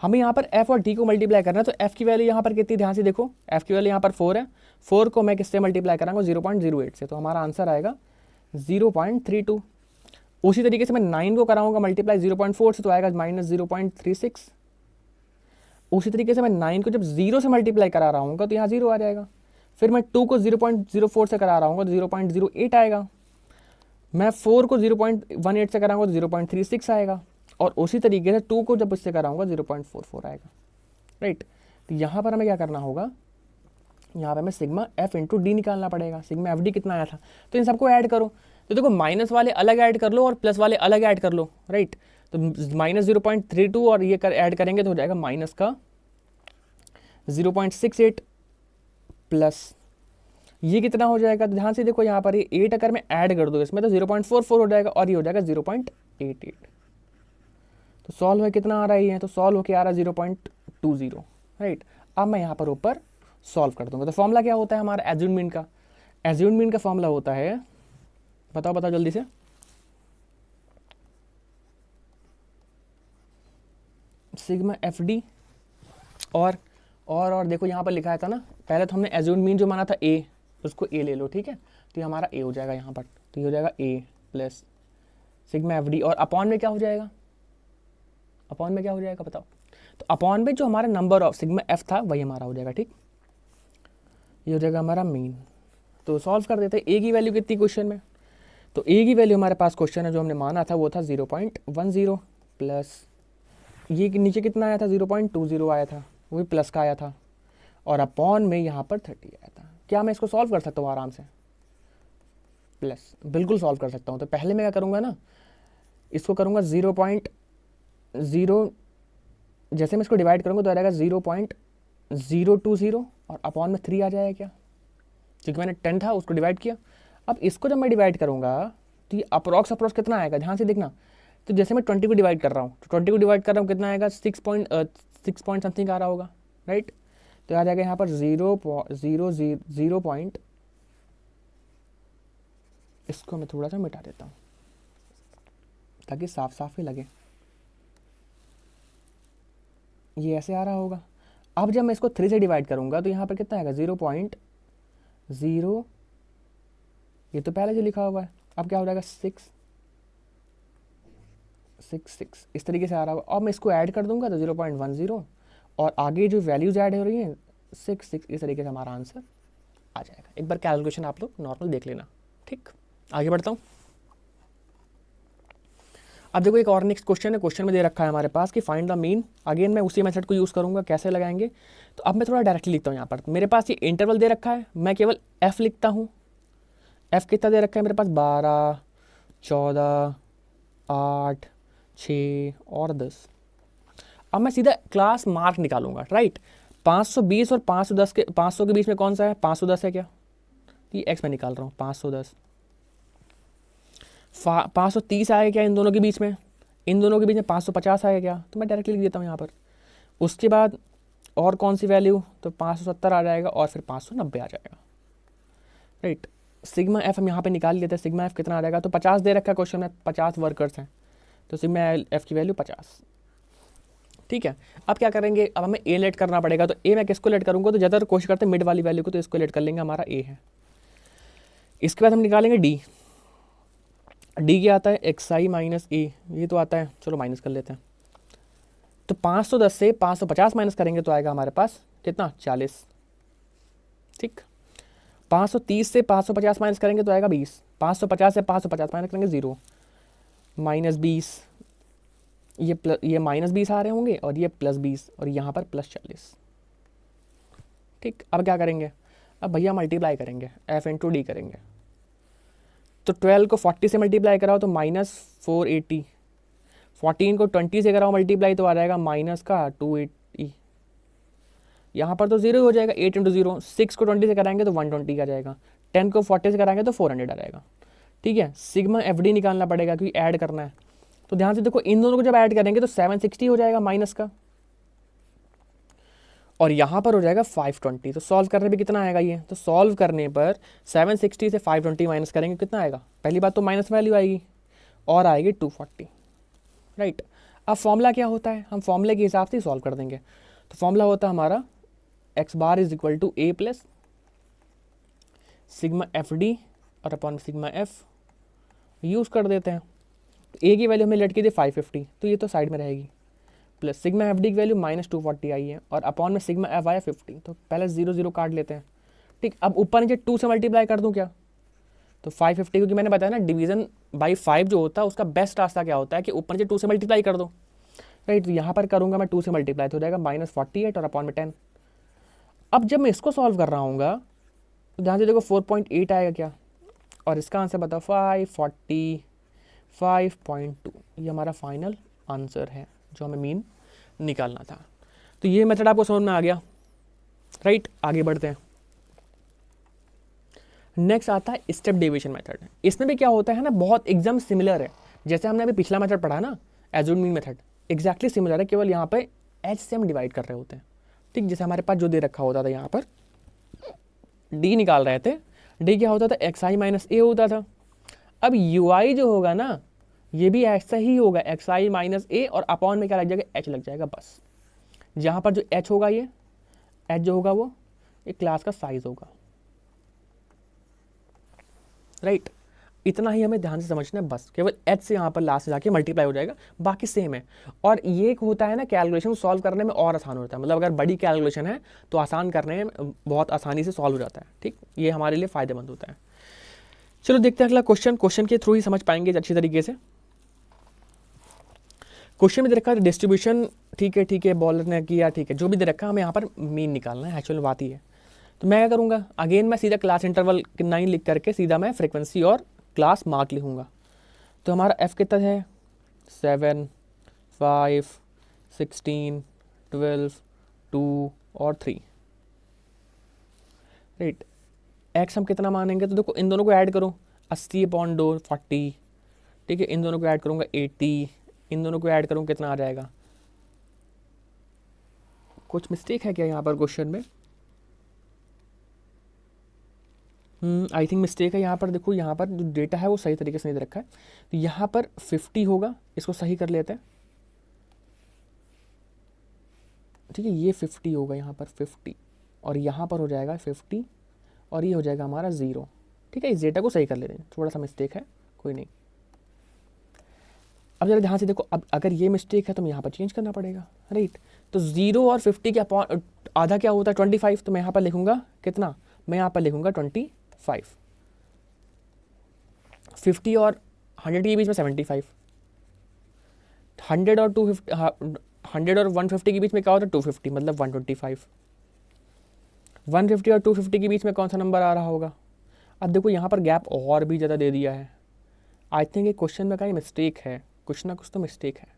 हमें यहाँ पर एफ और डी को मल्टीप्लाई करना है, तो एफ की वैल्यू यहाँ पर कितनी, ध्यान से देखो, एफ की वैल्यू यहाँ पर 4 है। 4 को मैं किससे मल्टीप्लाई कराऊंगा, 0.08 से, तो हमारा आंसर आएगा 0.32। उसी तरीके से मैं 9 को कराऊंगा मल्टीप्लाई 0.4 से, तो आएगा -0.36। उसी तरीके से मैं 9 को जब 0 से मल्टीप्लाई करा रहा हूँ तो यहाँ 0 आ जाएगा। फिर मैं 2 को 0.04 से करा रहा हूँ तो 0.08 आएगा। मैं 4 को 0.18 से कराऊंगा तो 0.36 आएगा। और उसी तरीके से 2 को जब इससे कराऊंगा 0.44 आएगा, राइट। तो यहाँ पर हमें क्या करना होगा, यहाँ पर हमें सिग्मा एफ इंटू डी निकालना पड़ेगा। सिग्मा एफ डी कितना आया था, तो इन सबको ऐड करो। तो देखो माइनस वाले अलग ऐड कर लो और प्लस वाले अलग ऐड कर लो, राइट। तो -0.32 और ये ऐड करेंगे तो हो जाएगा माइनस का 0.68 प्लस ये कितना हो जाएगा। तो ध्यान से देखो यहाँ पर ये 8 अगर मैं ऐड कर दूँ इसमें तो 0.44 हो जाएगा और ये हो जाएगा 0.88। तो सॉल्व है कितना आ रहा है, तो सॉल्व होकर आ रहा है 0.20, राइट। अब मैं यहाँ पर ऊपर सॉल्व कर दूंगा। तो फॉर्मूला क्या होता है हमारा एज्यूम्ड मीन का, एज्यूम्ड मीन का फॉर्मूला होता है, बताओ बताओ जल्दी से, सिग्मा एफ डी और देखो यहाँ पर लिखा था ना, पहले तो हमने एज्यूम्ड मीन जो माना था ए, उसको ए ले लो, ठीक है। तो ये हमारा ए हो जाएगा यहाँ पर, तो ये हो जाएगा ए प्लस सिग्मा एफ डी, और अपॉन में क्या हो जाएगा, अपॉन में क्या हो जाएगा बताओ। तो अपॉन में जो हमारा नंबर ऑफ सिग्मा एफ था वही हमारा हो जाएगा, ठीक। ये हो जाएगा हमारा मीन। तो सॉल्व कर देते हैं। ए की वैल्यू कितनी क्वेश्चन में, तो ए की वैल्यू हमारे पास क्वेश्चन है जो हमने माना था वो था 0.10 प्लस ये नीचे कितना आया था 0.20 आया था, वो भी प्लस का आया था, और अपॉन में यहाँ पर 30 आया था। क्या मैं इसको सॉल्व कर सकता हूँ आराम से, प्लस बिल्कुल सॉल्व कर सकता हूँ। तो पहले मैं क्या करूँगा ना, इसको करूँगा 0.0, जैसे मैं इसको डिवाइड करूँगा तो आ जाएगा 0.020 और अपॉन में 3 आ जाएगा क्या, क्योंकि मैंने 10 था उसको डिवाइड किया। अब इसको जब मैं डिवाइड करूँगा तो ये अप्रॉक्स कितना आएगा, ध्यान से देखना। तो जैसे मैं 20 को डिवाइड कर रहा हूँ, तो 20 को डिवाइड कर रहा हूँ कितना आएगा, 6 पॉइंट समथिंग आ रहा होगा, राइट। तो आ जाएगा यहाँ पर 0 पॉइंट, इसको मैं थोड़ा सा मिटा देता हूँ ताकि साफ साफ ही लगे, ये ऐसे आ रहा होगा। अब जब मैं इसको 3 से डिवाइड करूँगा तो यहाँ पर कितना आएगा 0.0, ये तो पहले जो लिखा हुआ है। अब क्या हो जाएगा 6 इस तरीके से आ रहा होगा। अब मैं इसको ऐड कर दूंगा तो 0.10 और आगे जो वैल्यूज ऐड हो रही हैं 6 इस तरीके से हमारा आंसर आ जाएगा। एक बार कैलकुलेशन आप लोग नॉर्मल देख लेना, ठीक। आगे बढ़ता हूँ। अब देखो एक और नेक्स्ट क्वेश्चन है, क्वेश्चन में दे रखा है हमारे पास कि फाइंड द मीन। अगेन मैं उसी मेथड को यूज़ करूँगा, कैसे लगाएंगे। तो अब मैं थोड़ा डायरेक्टली लिखता हूँ। यहाँ पर मेरे पास ये इंटरवल दे रखा है, मैं केवल एफ लिखता हूँ। एफ कितना दे रखा है मेरे पास, 12, 14, 8, 6 और 10। अब मैं सीधा क्लास मार्क निकालूंगा, राइट। 520 और 510 के 500 के बीच में कौन सा है, 510 है क्या, तो ये एक्स में निकाल रहा हूँ 510। 530 आएगा क्या इन दोनों के बीच में, इन दोनों के बीच में 550 आएगा क्या, तो मैं डायरेक्टली लिख देता हूँ यहाँ पर। उसके बाद और कौन सी वैल्यू, तो 570 आ जाएगा और फिर 590 आ जाएगा, राइट। सिग्मा एफ हम यहाँ पे निकाल लेते हैं। सिग्मा एफ कितना आ जाएगा, तो 50 दे रखा है क्वेश्चन में, 50 वर्कर्स हैं, तो सिग्मा एफ की वैल्यू 50, ठीक है। अब क्या करेंगे, अब हमें ए लेट करना पड़ेगा। तो ए मैं किसको लेट करूँगा, तो ज़्यादातर कोशिश करते हैं मिड वाली वैल्यू को, तो इसको लेट कर लेंगे, हमारा ए है। इसके बाद हम निकालेंगे डी। डी क्या आता है, एक्स आई माइनस ए, ये तो आता है, चलो माइनस कर लेते हैं। तो 510 से 550 माइनस करेंगे तो आएगा हमारे पास कितना, 40, ठीक। 530 से 550 माइनस करेंगे तो आएगा 20। 550 से 550 माइनस करेंगे 0, -20, ये -20 आ रहे होंगे और ये +20 और यहाँ पर +40, ठीक। अब क्या करेंगे, अब भैया मल्टीप्लाई करेंगे, एफ इंटू डी करेंगे। तो 12 को 40 से मल्टीप्लाई कराओ तो -480, 14 को 20 से कराओ मल्टीप्लाई तो आ जाएगा माइनस का 280, यहाँ पर तो 0 हो जाएगा, 8 इंटू 0, 6 को 20 से कराएंगे तो 120 आ जाएगा, 10 को 40 से कराएंगे तो 400 आ जाएगा। ठीक है, सिग्मा एफ डी निकालना पड़ेगा क्योंकि ऐड करना है। तो ध्यान से देखो, इन दोनों को जब ऐड करेंगे तो 760 हो जाएगा माइनस का, और यहाँ पर हो जाएगा 520। तो सॉल्व करने पे कितना आएगा ये, तो सॉल्व करने पर 760 से 520 माइनस करेंगे कितना आएगा, पहली बात तो माइनस वैल्यू आएगी और आएगी 240। राइट, अब फॉर्मूला क्या होता है, हम फॉर्मूले के हिसाब से सॉल्व कर देंगे। तो फॉर्मूला होता है हमारा X bar is equal to A plus sigma F D और अपॉन सिग्मा एफ यूज़ कर देते हैं। तो ए की वैल्यू हमें लटकी थी 550, तो ये तो साइड में रहेगी, प्लस सिग्मा एफ डी की वैल्यू -240 आई है और अपॉन में सिग्मा एफ आया 50, तो पहले 0 0 काट लेते हैं। ठीक, अब ऊपर नीचे 2 से मल्टीप्लाई कर दूँ क्या, तो 550, क्योंकि मैंने बताया ना डिवीजन बाई 5 जो होता है उसका बेस्ट रास्ता क्या होता है कि ऊपर नीचे 2 से मल्टीप्लाई कर दो। राइट, तो यहाँ पर करूँगा मैं 2 से मल्टीप्लाई, तो हो जाएगा -48 और अपॉन में 10। अब जब मैं इसको सॉल्व कर रहा हूँ तो ध्यान से देखो 4.8 आएगा क्या, और इसका आंसर बताओ 545.2। ये हमारा फाइनल आंसर है जो हमें मीन निकालना था। तो ये मेथड आपको समझ में आ गया। राइट, आगे बढ़ते हैं। नेक्स्ट आता है स्टेप डेविएशन मेथड। इसमें भी क्या होता है ना, बहुत एकदम सिमिलर है, जैसे हमने अभी पिछला मेथड पढ़ा ना assumed mean method, exactly similar है, केवल यहाँ पे एच से हम डिवाइड कर रहे होते हैं। ठीक, जैसे हमारे पास जो दे रखा होता था, यहाँ पर डी निकाल रहे थे, डी क्या होता था, एक्स आई माइनस ए होता था। अब यू आई जो होगा ना, ये भी ऐसा ही होगा, एक्स आई माइनस ए और अपॉन में क्या लग जाएगा, एच लग जाएगा बस। जहाँ पर जो एच होगा, ये एच जो होगा वो एक क्लास का साइज होगा। राइट, इतना ही हमें ध्यान से समझना है बस, केवल एच से यहाँ पर लास्ट से जाके मल्टीप्लाई हो जाएगा, बाकी सेम है। और ये एक होता है ना, कैलकुलेशन सॉल्व करने में और आसान होता है, मतलब अगर बड़ी कैलकुलेशन है तो आसान करने में बहुत आसानी से सॉल्व हो जाता है। ठीक, ये हमारे लिए फ़ायदेमंद होता है। चलो देखते हैं अगला क्वेश्चन, क्वेश्चन के थ्रू ही समझ पाएंगे अच्छी तरीके से। क्वेश्चन में दे रखा है डिस्ट्रीब्यूशन, ठीक है, बॉलर ने किया, ठीक है, जो भी दे रखा है हमें यहाँ पर मीन निकालना है, एक्चुअल बात ही है। तो मैं क्या करूँगा, अगेन मैं सीधा क्लास इंटरवल 9 लिख करके सीधा मैं फ्रीक्वेंसी और क्लास मार्क लिखूँगा। तो हमारा एफ कितना है, 7, 5, 16, 12, 2 और 3। राइट, एक्स हम कितना मानेंगे, तो देखो इन दोनों को ऐड करो, 80/2 40। ठीक है, इन दोनों को ऐड करूँगा 80, इन दोनों को ऐड करूँ कितना आ जाएगा। कुछ मिस्टेक है क्या यहाँ पर क्वेश्चन में, आई थिंक मिस्टेक है यहाँ पर। देखो यहाँ पर जो डेटा है वो सही तरीके से नहीं दे रखा है, तो यहाँ पर 50 होगा, इसको सही कर लेते हैं। ठीक है, ये 50 होगा यहाँ पर 50, और यहाँ पर हो जाएगा 50, और ये हो जाएगा हमारा 0। ठीक है, इस डेटा को सही कर लेते हैं, थोड़ा सा मिस्टेक है, कोई नहीं। अब जरा ध्यान से देखो, अब अगर ये मिस्टेक है तो मैं यहाँ पर चेंज करना पड़ेगा। राइट, तो 0 और 50 के अपॉन आधा क्या होता है 25, तो मैं यहाँ पर लिखूँगा कितना, मैं यहाँ पर लिखूँगा 25। 50 और 100 के बीच में 75, 100 और 250, 100 और 150 के बीच में क्या होता है 250, मतलब 125। 150 और 250 के बीच में कौन सा नंबर आ रहा होगा। अब देखो यहाँ पर गैप और भी ज़्यादा दे दिया है। आई थिंक ये क्वेश्चन में कहीं मिस्टेक है, कुछ ना कुछ तो मिस्टेक है,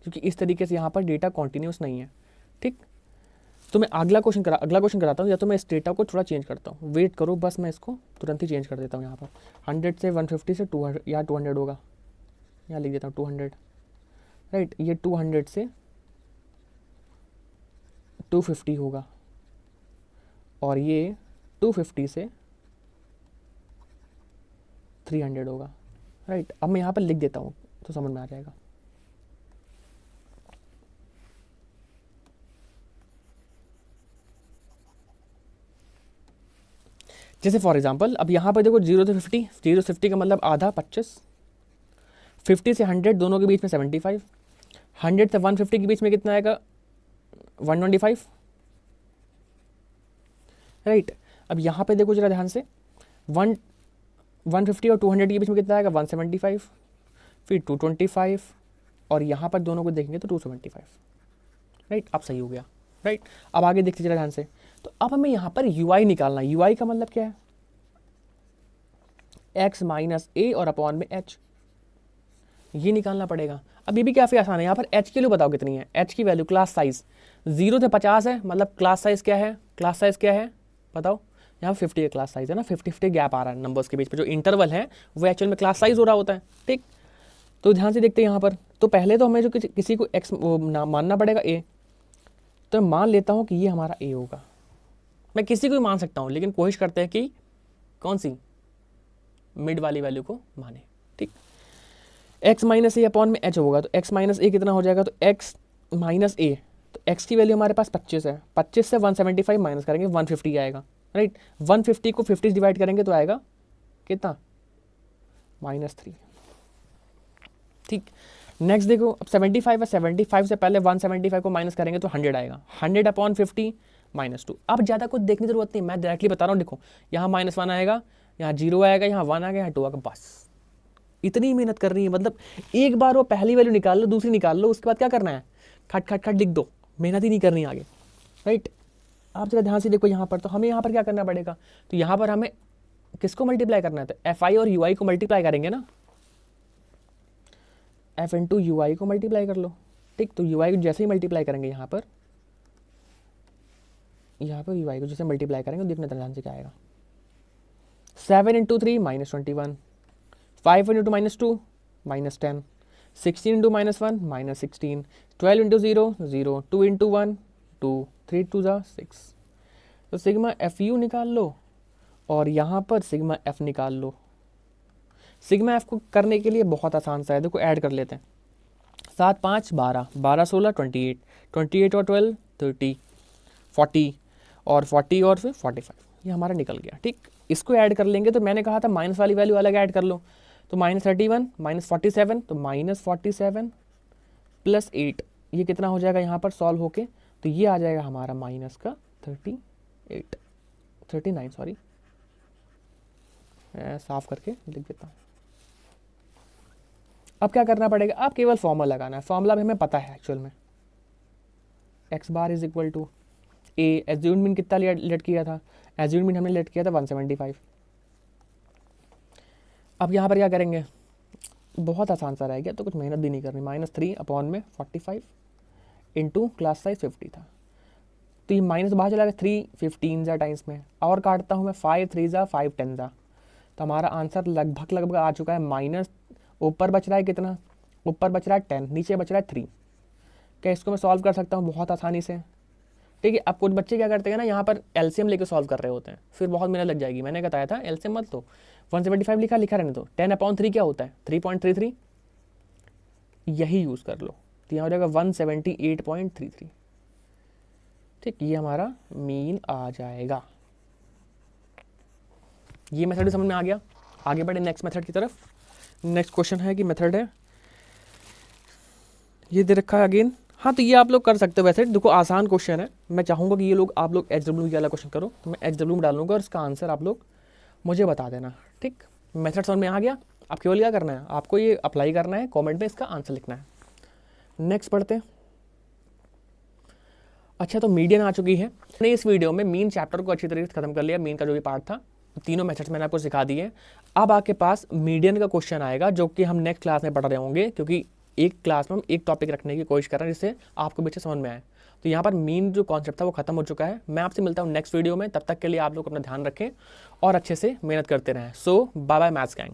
क्योंकि इस तरीके से यहाँ पर डेटा कॉन्टीन्यूस नहीं है। ठीक, तो मैं अगला क्वेश्चन कराता हूँ, या तो मैं इस डेटा को थोड़ा चेंज करता हूँ, वेट करो बस, मैं इसको तुरंत ही चेंज कर देता हूँ। यहाँ पर 100 से 150 से 200 या 200 होगा, यहाँ लिख देता हूँ 200। राइट, ये 200 से 250 होगा, और ये 250 से 300 होगा। राइट, अब मैं यहाँ पर लिख देता हूँ तो समझ में आ जाएगा। जैसे फॉर एग्जांपल अब यहाँ पर देखो 0 से 50, 0 से 50 का मतलब आधा 25, 50 से 100 दोनों के बीच में 75, 100 से 150 के बीच में कितना आएगा 125। राइट, अब यहाँ पे देखो जरा ध्यान से, 150 और 200 के बीच में कितना आएगा 175, फिर 225, और यहाँ पर दोनों को देखेंगे तो 275। राइट, अब सही हो गया। राइट, अब आगे देखते चला ध्यान से, तो अब हमें यहाँ पर यू आई निकालना है। यू आई का मतलब क्या है, एक्स माइनस ए और अपॉन में एच। ये निकालना पड़ेगा। अब ये भी काफ़ी आसान है, यहाँ पर एच की वैल्यू बताओ कितनी है। एच की वैल्यू क्लास साइज 0 से 50 है, मतलब क्लास साइज क्या है, क्लास साइज क्या है बताओ। यहाँ 50 है क्लास साइज है ना, 50 गैप आ रहा है नंबर्स के बीच में, जो इंटरवल है वो एक्चुअल में क्लास साइज हो रहा होता है। ठीक, तो ध्यान से देखते हैं यहाँ पर। तो पहले तो हमें जो किसी को एक्स मानना पड़ेगा ए, तो मैं मान लेता हूँ कि ये हमारा ए होगा। मैं किसी को भी मान सकता हूँ, लेकिन कोशिश करते हैं कि कौन सी मिड वाली वैल्यू को माने। ठीक, x माइनस ए अपॉन में h होगा, तो x माइनस ए कितना हो जाएगा, तो x माइनस ए, तो x की वैल्यू हमारे पास 25 है, 25 से 175 माइनस करेंगे 150 आएगा, राइट। 150 को 50 डिवाइड करेंगे तो आएगा कितना, -3। ठीक, नेक्स्ट देखो, अब 75 है, 75 से पहले 175 को माइनस करेंगे तो 100 आएगा, 100 अपॉन 50 -2। अब ज़्यादा कुछ देखने की जरूरत नहीं, मैं डायरेक्टली बता रहा हूँ। देखो यहाँ -1 आएगा, यहाँ 0 आएगा, यहाँ 1 आएगा, यहाँ 2 आएगा, बस इतनी मेहनत कर रही है। मतलब एक बार वो पहली वैल्यू निकाल लो, दूसरी निकाल लो, उसके बाद क्या करना है, खट खट खट लिख दो, मेहनत ही नहीं करनी आगे, राइट। आप जरा ध्यान से देखो यहाँ पर, तो हमें यहाँ पर क्या करना पड़ेगा, तो यहाँ पर हमें किसको मल्टीप्लाई करना है, तो एफ आई और यू आई को मल्टीप्लाई करेंगे ना, एफ इंटू यू आई को मल्टीप्लाई कर लो। ठीक, तो यू आई को जैसे ही मल्टीप्लाई करेंगे यहाँ पर यू आई को जैसे मल्टीप्लाई करेंगे, देखने ध्यान से क्या आएगा, 7 into 3 -21, 5 into -2 -10, 16 into -1 -16, 12 into 0 0, 2 into 1 2, 3 2 जा 6। तो सिग्मा एफ यू निकाल लो और यहाँ पर सिग्मा एफ निकाल लो। सिग्मा एफ को करने के लिए बहुत आसान सा है, देखो ऐड कर लेते हैं, 7 5 12, 12 16 28, 28 और 12 30, 40 और 40 और फिर 45, ये हमारा निकल गया। ठीक, इसको ऐड कर लेंगे, तो मैंने कहा था माइनस वाली वैल्यू अलग ऐड कर लो, तो -31 -47, तो -47 प्लस 8, ये कितना हो जाएगा यहाँ पर सॉल्व होके, तो ये आ जाएगा हमारा माइनस का 39, सॉरी साफ करके लिख देता हूँ। अब क्या करना पड़ेगा, अब केवल फॉर्मूला लगाना है, फॉर्मूला भी हमें पता है एक्चुअल में, x bar is equal to A, assumed mean कितना लेट किया था, एज्यूम्ड मीन हमने लेट किया था 175। अब यहाँ पर क्या करेंगे, बहुत आसान सा रह गया, तो कुछ मेहनत भी नहीं करनी, -3 अपॉन में 45 इंटू क्लास साइज 50 था, तो ये माइनस बाहर चला गया, 3 15 जा टाइम्स में, और काटता हूँ मैं 5 3 जा 5 10 जा, तो हमारा आंसर लगभग आ चुका है माइनस, ऊपर बच रहा है कितना, ऊपर बच रहा है 10, नीचे बच रहा है 3। क्या इसको मैं सॉल्व कर सकता हूँ बहुत आसानी से। ठीक है, अब कुछ बच्चे क्या करते हैं ना, यहाँ पर एलसीएम लेके सॉल्व कर रहे होते हैं, फिर बहुत मेहनत लग जाएगी। मैंने बताया था एलसीएम मत, तो 175 लिखा रहने दो, 10/3 क्या होता है 3.33, यही यूज़ कर लो, तो यहाँ हो जाएगा 178.33। ठीक, ये हमारा मीन आ जाएगा। ये मेथड भी समझ में आ गया। आगे बढ़े नेक्स्ट मेथड की तरफ। नेक्स्ट क्वेश्चन है कि मेथड है ये दे रखा है अगेन। हाँ, तो ये आप लोग कर सकते हो, वैसे देखो आसान क्वेश्चन है, मैं चाहूँगा कि ये लोग आप लोग HW वाला क्वेश्चन करो, तो मैं HW में डालूंगा और इसका आंसर आप लोग मुझे बता देना। ठीक, मेथड समझ में आ गया। आप केवल क्या करना है, आपको ये अप्लाई करना है, कमेंट में इसका आंसर लिखना है। नेक्स्ट पढ़ते हैं। अच्छा, तो मीडियन आ चुकी है। मैंने इस वीडियो में मीन चैप्टर को अच्छी तरीके से खत्म कर लिया, मीन का जो भी पार्ट था, तीनों मेथड्स मैंने आपको सिखा दिए। अब आपके पास मीडियन का क्वेश्चन आएगा, जो कि हम नेक्स्ट क्लास में पढ़ रहे होंगे, क्योंकि एक क्लास में हम एक टॉपिक रखने की कोशिश कर रहे हैं जिससे आपको भी अच्छे समझ में आए। तो यहाँ पर मीन जो कॉन्सेप्ट था वो खत्म हो चुका है। मैं आपसे मिलता हूँ नेक्स्ट वीडियो में, तब तक के लिए आप लोग अपना ध्यान रखें और अच्छे से मेहनत करते रहें। सो बाय बाय मैथ्स गैंग।